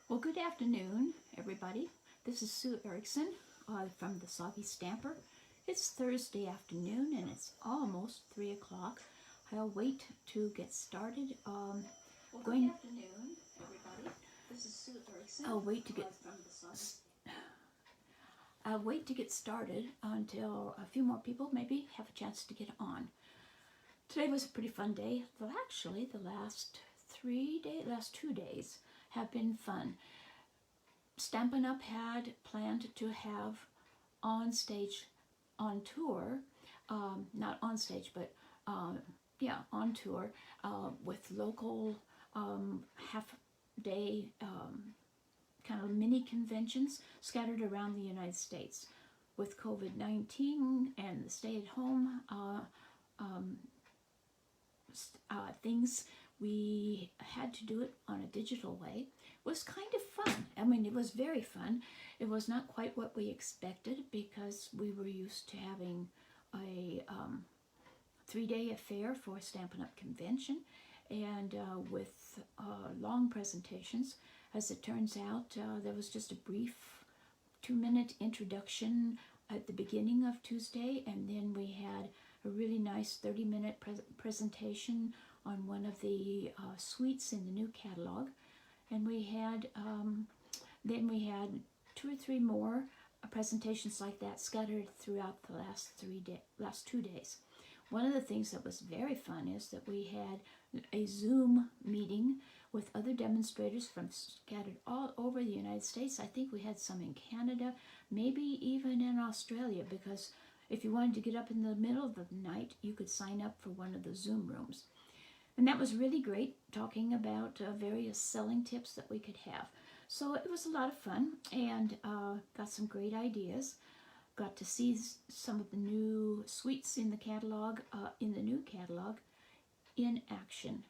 Well, good afternoon, everybody. This is Sue Erickson from the Soggy Stamper. It's Thursday afternoon and it's almost 3 o'clock. I'll wait to get started. Well, good afternoon, everybody. This is Sue Erickson. I'll wait to get from the Soggy. I'll wait to get started until a few more people maybe have a chance to get on. Today was a pretty fun day. Well, actually, the last 2 days have been fun. Stampin' Up! Had planned to have on tour, not on stage, but on tour with local half-day kind of mini conventions scattered around the United States. With COVID-19 and the stay-at-home things, we had to do it on a digital way. It was kind of fun. I mean, it was very fun. It was not quite what we expected because we were used to having a 3-day affair for Stampin' Up! Convention and with long presentations. As it turns out, there was just a brief 2-minute introduction at the beginning of Tuesday, and then we had a really nice 30-minute presentation on one of the suites in the new catalog, and we had then we had 2 or 3 more presentations like that scattered throughout the last 2 days. One of the things that was very fun is that we had a Zoom meeting with other demonstrators from scattered all over the United States. I think we had some in Canada, maybe even in Australia, because if you wanted to get up in the middle of the night, you could sign up for one of the Zoom rooms. And that was really great, talking about various selling tips that we could have. So it was a lot of fun, and got some great ideas. Got to see some of the new suites in the catalog, in action.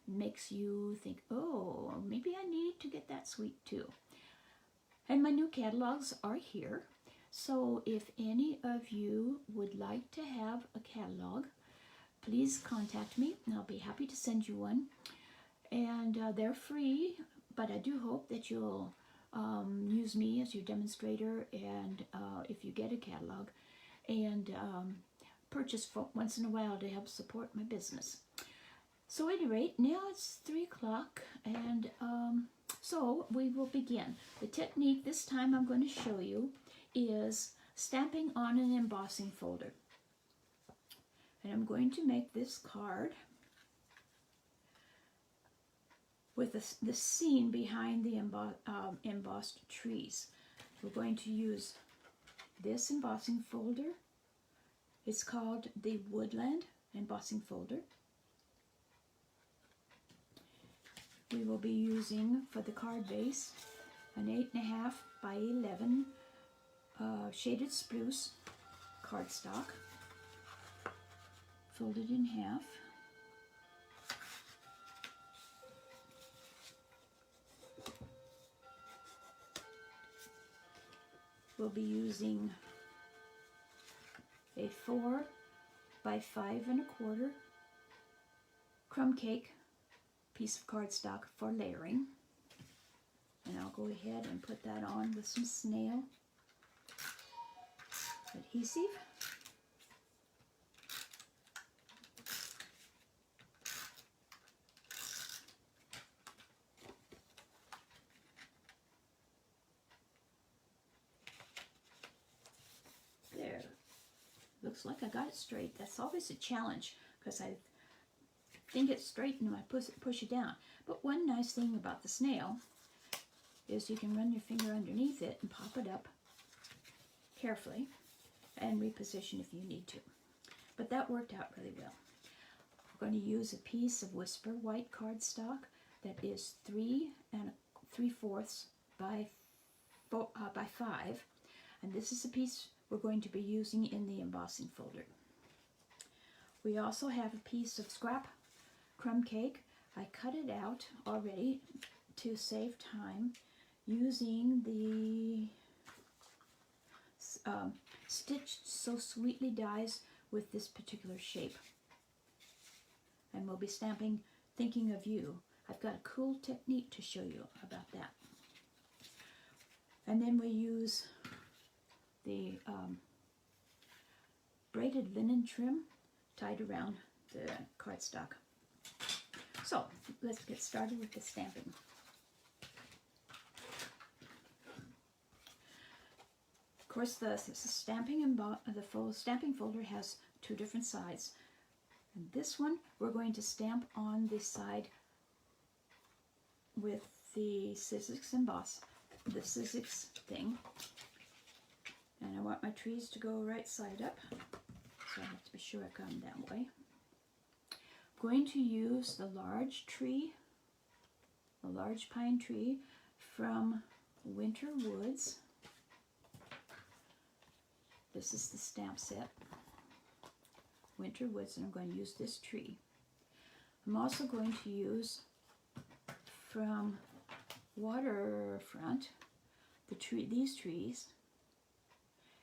Makes you think, oh, maybe I need to get that suite too. And my new catalogs are here. So if any of you would like to have a catalog, please contact me and I'll be happy to send you one. And they're free, but I do hope that you'll use me as your demonstrator, and if you get a catalog, and purchase for once in a while to help support my business. So at any rate, now it's 3 o'clock, and so we will begin. The technique this time I'm going to show you is stamping on an embossing folder. And I'm going to make this card with the scene behind the embossed trees. We're going to use this embossing folder. It's called the Woodland embossing folder. We will be using, for the card base, an 8.5 by 11 shaded spruce cardstock, folded in half. We'll be using a 4 by 5.25 crumb cake piece of cardstock for layering. And I'll go ahead and put that on with some snail adhesive. There. Looks like I got it straight. That's always a challenge because I think it's straight and I push it down. But one nice thing about the snail is you can run your finger underneath it and pop it up carefully and reposition if you need to. But that worked out really well. We're going to use a piece of Whisper white cardstock that is 3 3/4 by 5, and this is a piece we're going to be using in the embossing folder. We also have a piece of scrap crumb cake. I cut it out already to save time using the Stitched So Sweetly dies with this particular shape. And we'll be stamping Thinking of You I've got a cool technique to show you about that. And then we use the braided linen trim tied around the cardstock. So let's get started with the stamping. Of course, the stamping folder has two different sides. And this one we're going to stamp on the side with the Sizzix emboss, the Sizzix thing. And I want my trees to go right side up, so I have to be sure I come that way. I'm going to use the large tree, the large pine tree from Winter Woods. This is the stamp set, Winter Woods, and I'm going to use this tree. I'm also going to use from Waterfront these trees,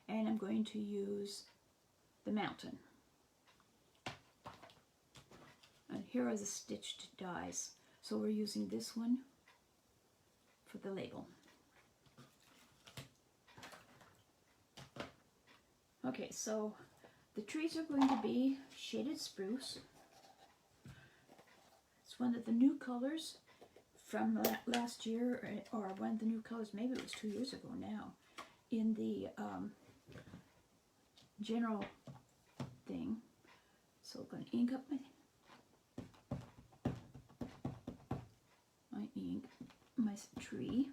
and I'm going to use the mountain. And here are the stitched dies. So we're using this one for the label. Okay, so the trees are going to be shaded spruce. It's one of the new colors from last year, or one of the new colors, maybe it was 2 years ago now, in the general thing. So I'm going to ink up my tree.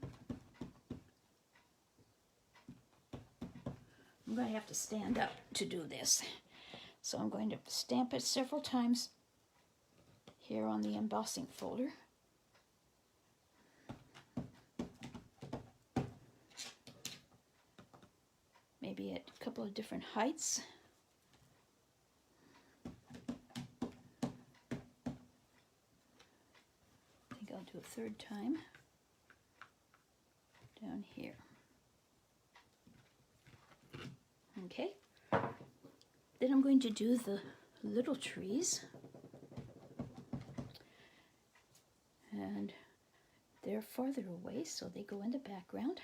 I'm going to have to stand up to do this. So I'm going to stamp it several times here on the embossing folder. Maybe at a couple of different heights. I think I'll do a third time down here. Okay. Then I'm going to do the little trees. And they're farther away, so they go in the background.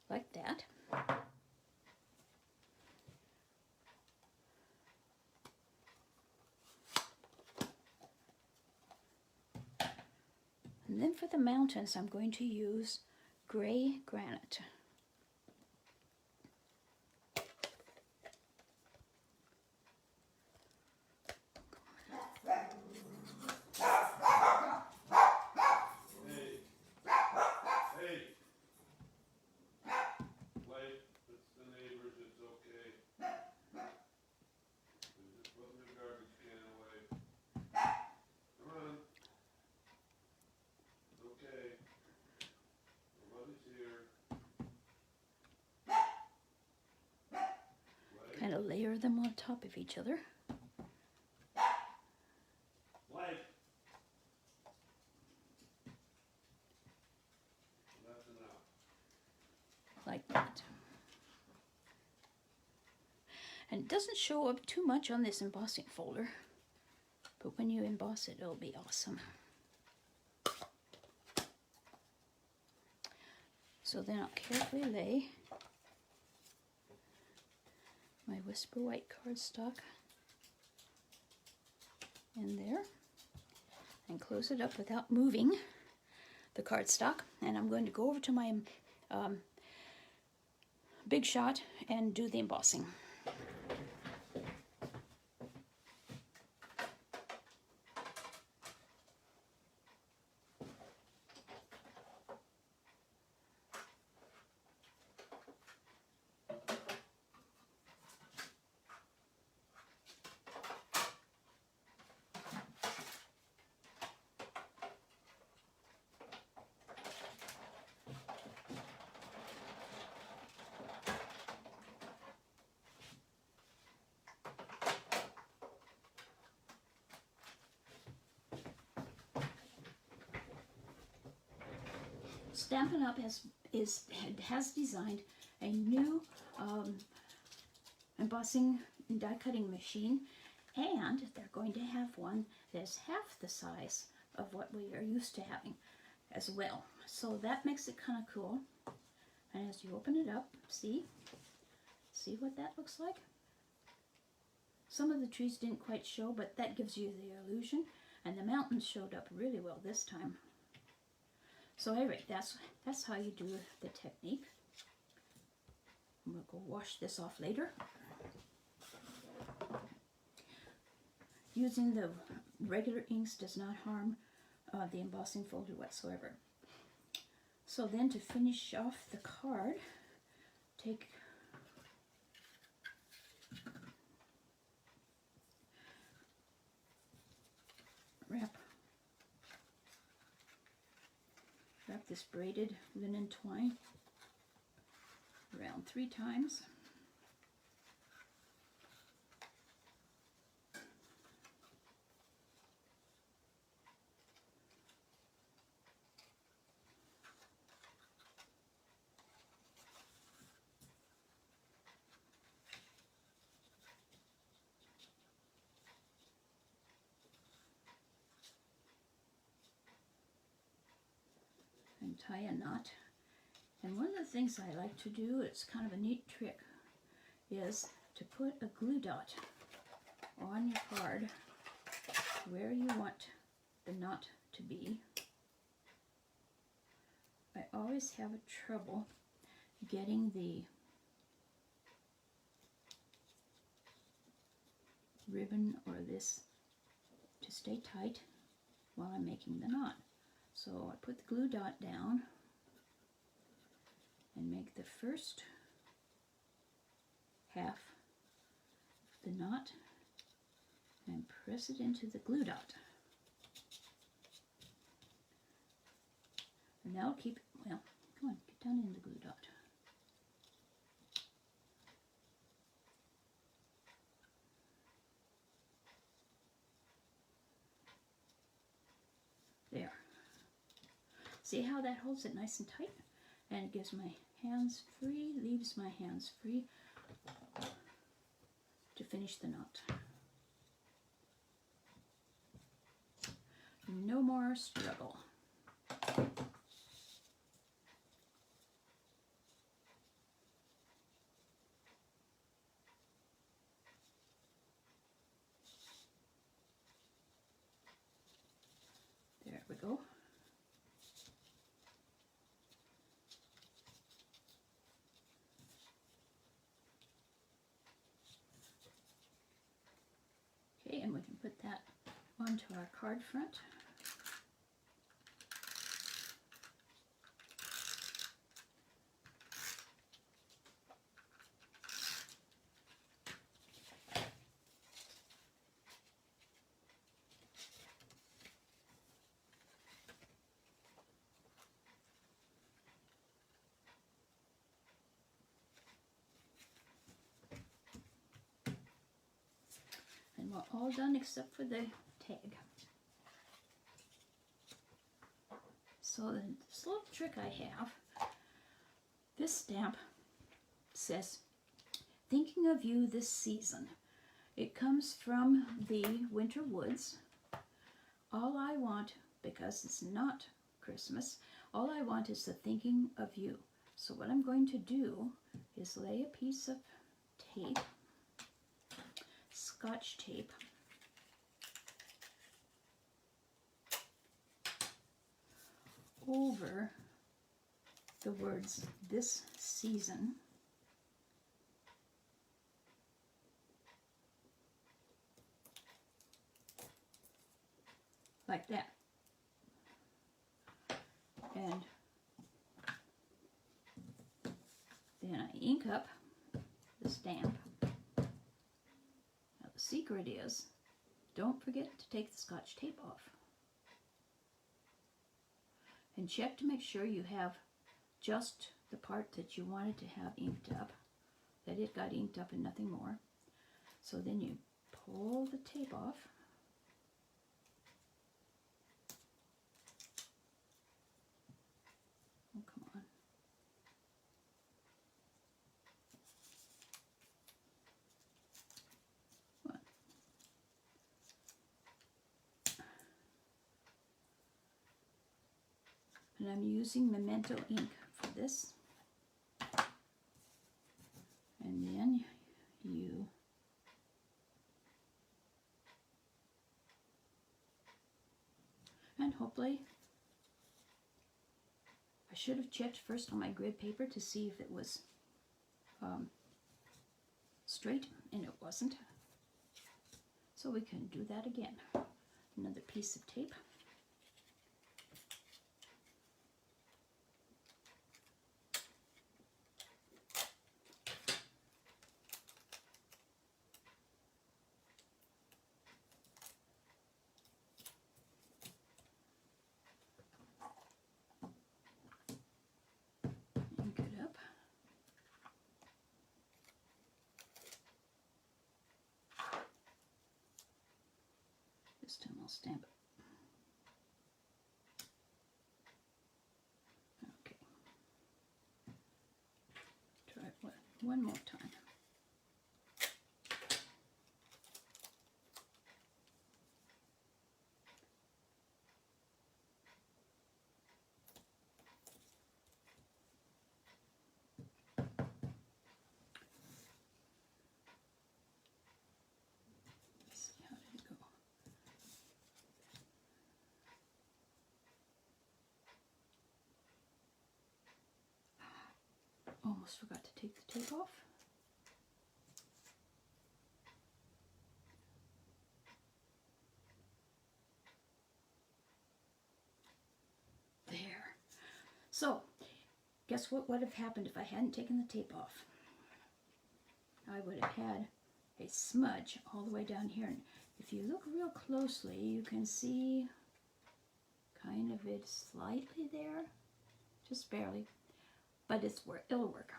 Like that. And then for the mountains, I'm going to use gray granite. Kind of layer them on top of each other. Like that. And it doesn't show up too much on this embossing folder, but when you emboss it, it'll be awesome. So then I'll carefully lay my Whisper White cardstock in there and close it up without moving the cardstock. And I'm going to go over to my Big Shot and do the embossing. Stampin' Up! has designed a new embossing and die cutting machine, and they're going to have one that's half the size of what we are used to having as well. So that makes it kind of cool. And as you open it up, see what that looks like? Some of the trees didn't quite show, but that gives you the illusion. And the mountains showed up really well this time. So anyway, that's how you do the technique. I'm going to go wash this off later. Using the regular inks does not harm the embossing folder whatsoever. So then to finish off the card, wrap this braided linen twine around 3 times. And tie a knot. And one of the things I like to do, it's kind of a neat trick, is to put a glue dot on your card where you want the knot to be. I always have trouble getting the ribbon or this to stay tight while I'm making the knot. So I put the glue dot down and make the first half of the knot and press it into the glue dot. And that'll keep it, well, come on, get down in the glue dot. There. See how that holds it nice and tight? And it gives my hands free, leaves my hands free to finish the knot. No more struggle. There we go. Okay, and we can put that onto our card front. And we're all done except for the tag. So this little trick I have, this stamp says, "Thinking of you this season." It comes from the Winter Woods. All I want, because it's not Christmas, all I want is the thinking of you. So what I'm going to do is lay a piece of tape, Scotch tape, over the words "this season," like that. And then I ink up the stamp. Now the secret is, don't forget to take the Scotch tape off. And check to make sure you have just the part that you wanted to have inked up, that it got inked up and nothing more. So then you pull the tape off. And I'm using Memento ink for this. And then you and hopefully I should have checked first on my grid paper to see if it was straight, and it wasn't. So we can do that again. Another piece of tape. Ink it up. This time I'll stamp it. Okay. Try it one more time. Let's see, how did it go? Almost forgot to take the tape off. There. So, guess what would have happened if I hadn't taken the tape off? I would have had a smudge all the way down here. And if you look real closely, you can see kind of it slightly there, just barely, but it'll work.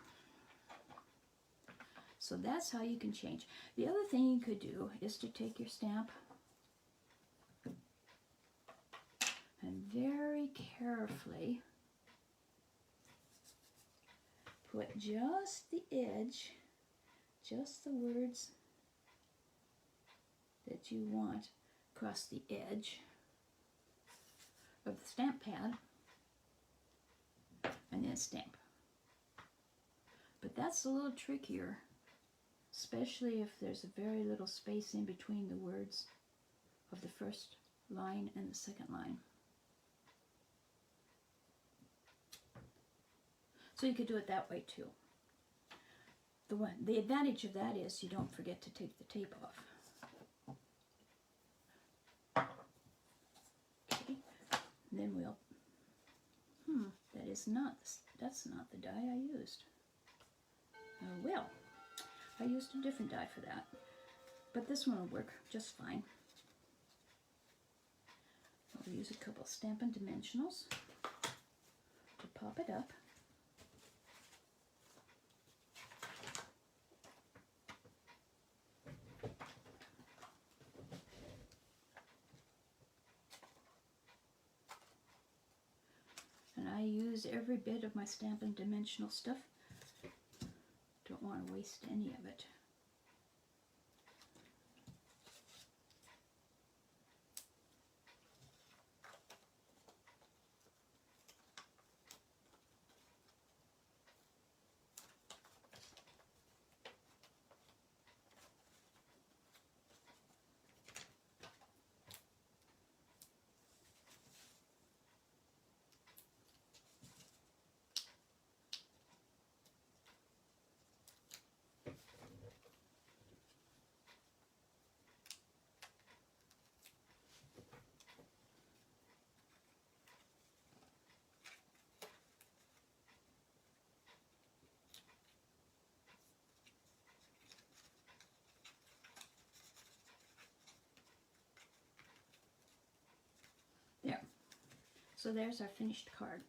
So that's how you can change. The other thing you could do is to take your stamp and very carefully put just the edge, just the words that you want across the edge of the stamp pad, and then stamp. But that's a little trickier, especially if there's a very little space in between the words of the first line and the second line. So you could do it that way too. The advantage of that is you don't forget to take the tape off. Okay, and then we'll, that's not the die I used. Well, I used a different die for that, but this one will work just fine. I'll use a couple Stampin' Dimensionals to pop it up. And I use every bit of my Stampin' Dimensional stuff. Don't want to waste any of it. There. So there's our finished card.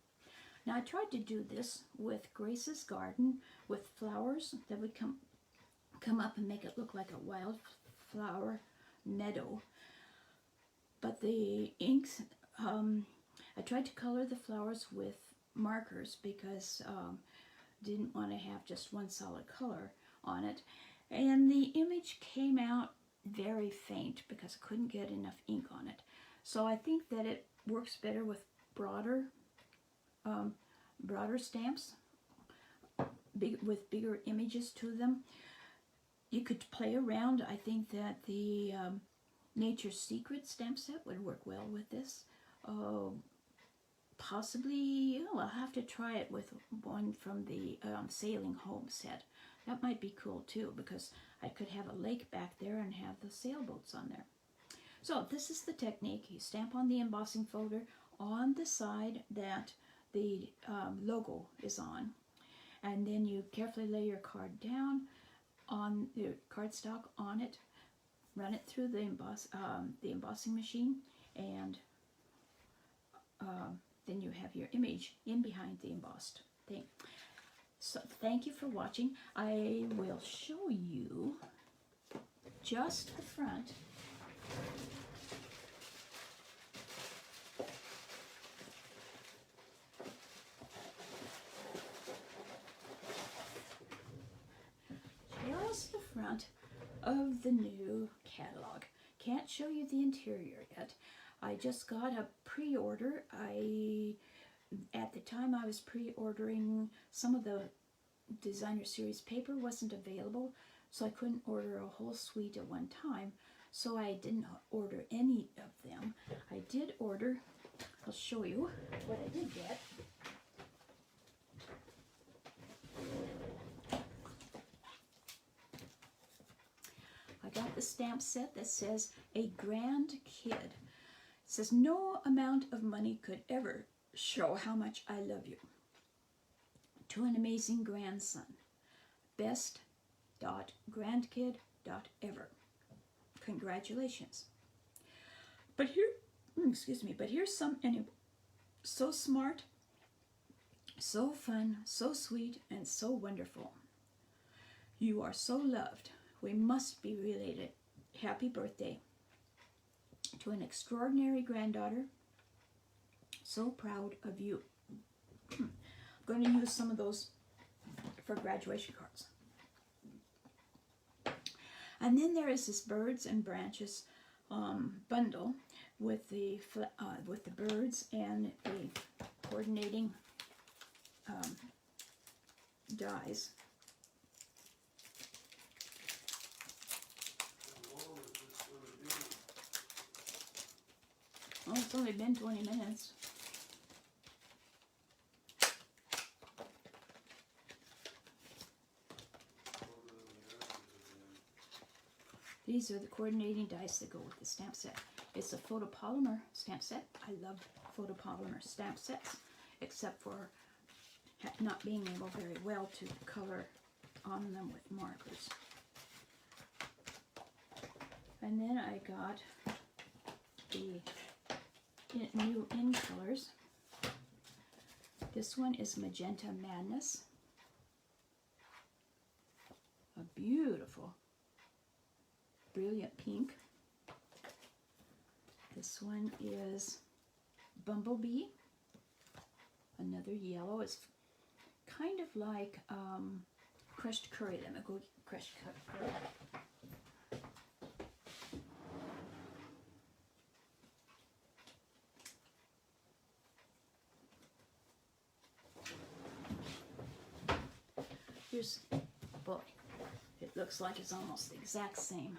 Now I tried to do this with Grace's Garden with flowers that would come up and make it look like a wildflower meadow. But the inks, I tried to color the flowers with markers because didn't want to have just one solid color on it. And the image came out very faint because I couldn't get enough ink on it. So I think that it works better with broader broader stamps with bigger images to them. You could play around. I think that the Nature's Secret stamp set would work well with this. Possibly, I'll have to try it with one from the Sailing Home set. That might be cool too, because I could have a lake back there and have the sailboats on there. So this is the technique. You stamp on the embossing folder on the side that the logo is on, and then you carefully lay your card down on your cardstock on it, run it through the embossing machine, and then you have your image in behind the embossed thing. So thank you for watching. I will show you just the front. Just the front of the new catalog. Can't show you the interior yet. I just got a pre-order. At the time I was pre-ordering, some of the designer series paper wasn't available, so I couldn't order a whole suite at one time, so I didn't order any of them. I did order, I'll show you what I did get. I got the stamp set that says A Grand Kid. It says, no amount of money could ever show how much I love you. To an amazing grandson. Best.grandkid.ever. Congratulations. But here's some, anyway, so smart, so fun, so sweet, and so wonderful. You are so loved. We must be related. Happy birthday. To an extraordinary granddaughter. So proud of you. I'm going to use some of those for graduation cards. And then there is this birds and branches bundle with the birds and the coordinating dies. Oh, it's only been 20 minutes. These are the coordinating dice that go with the stamp set. It's a photopolymer stamp set. I love photopolymer stamp sets, except for not being able very well to color on them with markers. And then I got the new in colors. This one is Magenta Madness. A beautiful, brilliant pink. This one is Bumblebee. Another yellow. It's kind of like crushed curry. Let me go get crushed curry. Here's, boy, it looks like it's almost the exact same.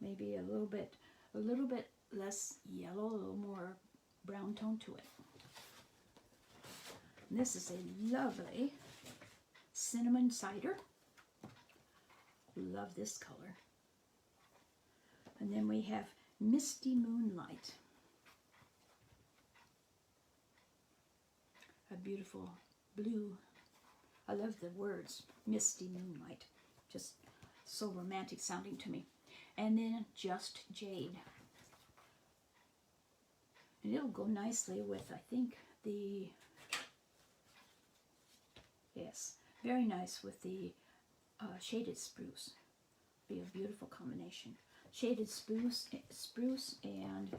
Maybe a little bit less yellow, a little more brown tone to it. And this is a lovely cinnamon cider. Love this color. And then we have Misty Moonlight. A beautiful blue. I love the words, Misty Moonlight. Just so romantic sounding to me. And then Just Jade. And it'll go nicely with, I think, the, yes, very nice with the shaded spruce. Be a beautiful combination. Shaded spruce and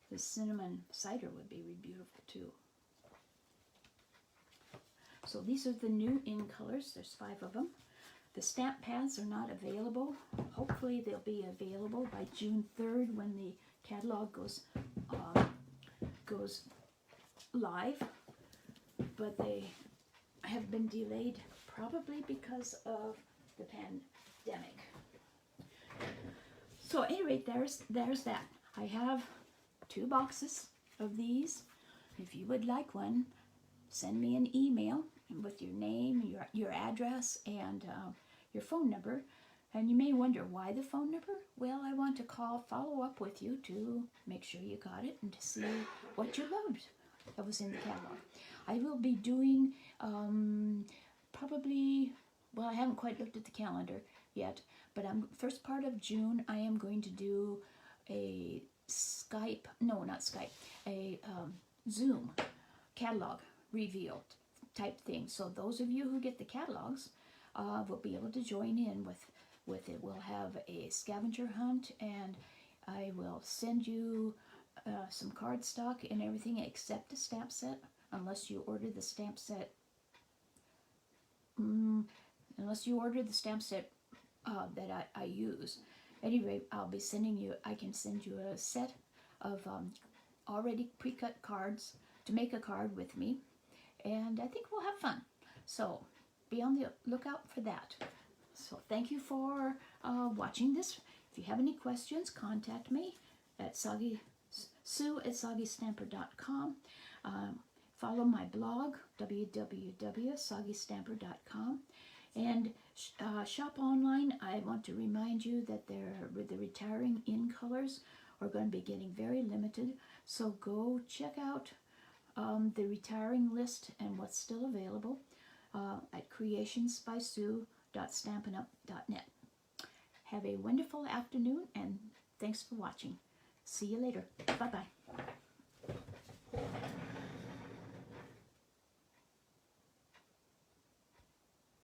the cinnamon cider would be really beautiful too. So these are the new in colors. There's 5 of them. The stamp pads are not available. Hopefully they'll be available by June 3rd when the catalog goes goes live, but they have been delayed probably because of the pandemic. So at any rate, there's that. I have 2 boxes of these. If you would like one, send me an email with your name, your address, and your phone number. And you may wonder, why the phone number? Well, I want to follow up with you to make sure you got it and to see what you loved that was in the catalog. I will be doing probably, well, I haven't quite looked at the calendar yet, but first part of June I am going to do a a Zoom catalog reveal type thing. So those of you who get the catalogs will be able to join in with it. We'll have a scavenger hunt, and I will send you some cardstock and everything except a stamp set, unless you order the stamp set. That I use. Anyway, I can send you a set of already pre-cut cards to make a card with me, and I think we'll have fun. So be on the lookout for that. So thank you for watching this. If you have any questions, contact me at sue@soggystamper.com. Follow my blog, www.soggystamper.com. And shop online. I want to remind you that the retiring in colors are going to be getting very limited. So go check out the retiring list and what's still available at creationsbysue.stampinup.net. Have a wonderful afternoon, and thanks for watching. See you later. Bye-bye.